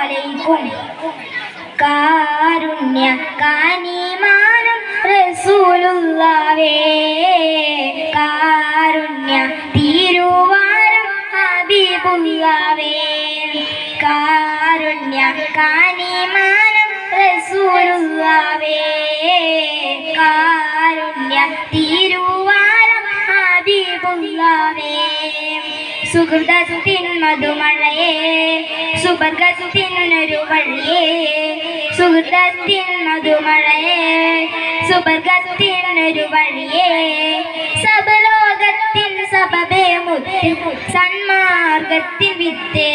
അലൈക്കും. കാരുണ്യ കാനിമാനം റസൂലുള്ളാവേ, കാരുണ്യ തിരുവാരം ഹബീബുള്ളാവേ. കാരുണ്യ കാനിമാനം റസൂലുള്ളാവേ, കാരുണ്യ തിരുവാരം ഹബീബുള്ളാവേ. സുഹൃദത്തിൻ മധുമഴയേ, സുബർഗത്തിനൊരു വഴിയേ. സുഹൃദത്തിൻ മധുമഴയേ, സുബർഗത്തിനൊരു വഴിയേ. സബലോകത്തിൻ സബബേ മുത്തേ, സന്മാർഗത്തിൻ വിത്തേ.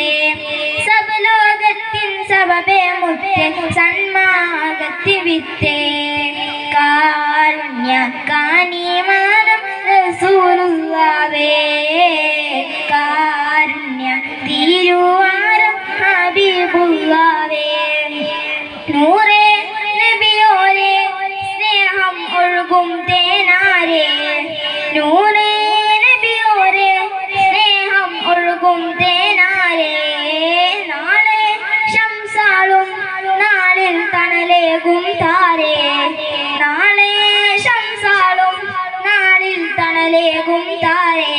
സബലോകത്തിൻ സബബേ മുത്തേ, സന്മാർഗത്തിൻ വിത്തേ. കാരുണ്യ കാനിമാനം റസൂലുള്ളാവേ, കാരുണ്യ തിരുവാരം ഹബീബുള്ളാവേ. നൂറേ നബിയോരേ, സ്നേഹം ഒഴുകും തേനാരേ. നൂറേ നബിയോരേ, സ്നേഹം ഒഴുകും തേനാരേ. നാളെ ശംസാളും നാളിൽ തണലേകും താരേ. നാളെ ശംസാളും നാളിൽ തണലേകും താരേ.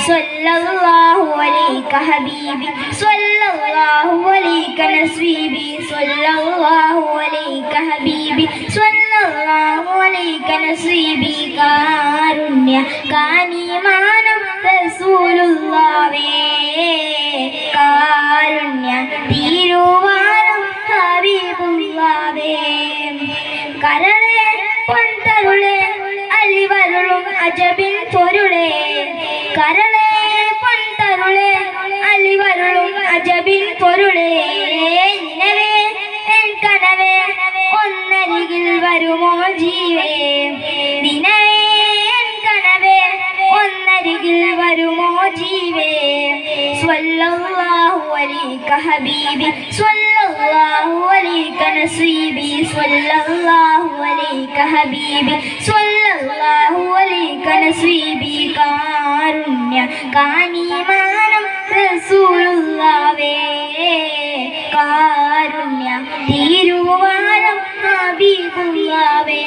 സ്വല്ലല്ലാഹു അലൈക ഹബീബി, സ്വല്ലല്ലാഹു അലൈക നസ്വീബി. സ്വല്ലല്ലാഹു അലൈക ഹബീബി, സ്വല്ലല്ലാഹു അലൈക നസ്വീബി. കാരുണ്യ കാനിമാനം റസൂലുള്ളാവേ, കാരുണ്യ തിരുവാരം ഹബീബുള്ളാവേ. കരളെ പൊൻതരുളെ അലിവരുളും അജബിൻ പൊരുളേ. കരളെ പൊൻതരുളെ അലിവരുളും അജബിൻ പൊരുളേ. നിലവേ എൻ കനവേ ഒന്നരികിൽ വരുമോ ജീവേ. നിലവേ എൻ കനവേ ഒന്നരികിൽ വരുമോ ജീവേ. സ്വല്ലല്ലാഹു അലൈക ഹബീബി, സ്വല്ലല്ലാഹു അലൈക നസ്വീബി. സ്വല്ലല്ലാഹു അലൈക ഹബീബി, സ്വല്ലല്ലാഹു അലൈക നസ്വീബി. കാരുണ്യ കാനിമാനം റസൂലുള്ളാവേ, കാരുണ്യ തിരുവാരം ഹബീബുള്ളാവേ.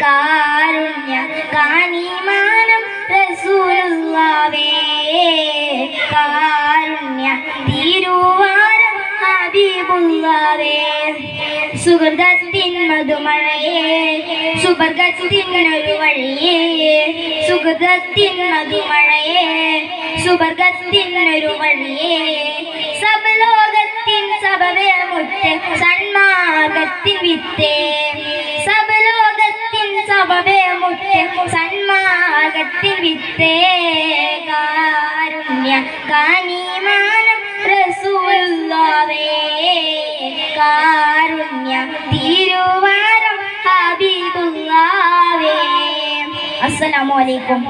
കാരുണ്യ കാനിമാനം റസൂലുള്ളാവേ, കാരുണ്യ തിരുവാരം ഹബീബുള്ളാവേ. സുഹൃദത്തിൻ മധുമഴയേ, സുബർഗത്തിനൊരു വഴിയേ. സുഹൃദത്തിൻ മധുമഴയേ, സുബർഗത്തിനൊരു വഴിയേ. സബലോകത്തിൻ സബബേ മുത്തേ, സന്മാർഗത്തിൻ വിത്തേ. സബലോകത്തിൻ സബബേ മുത്തേ, സന്മാർഗത്തിൻ വിത്തേ. കാരുണ്യ കാനിമാനം റസൂലുള്ളാവേ, കാരുണ്യ തിരുവാരം ഹബീബുള്ളാവേ. അസ്സലാമു അലൈക്കും.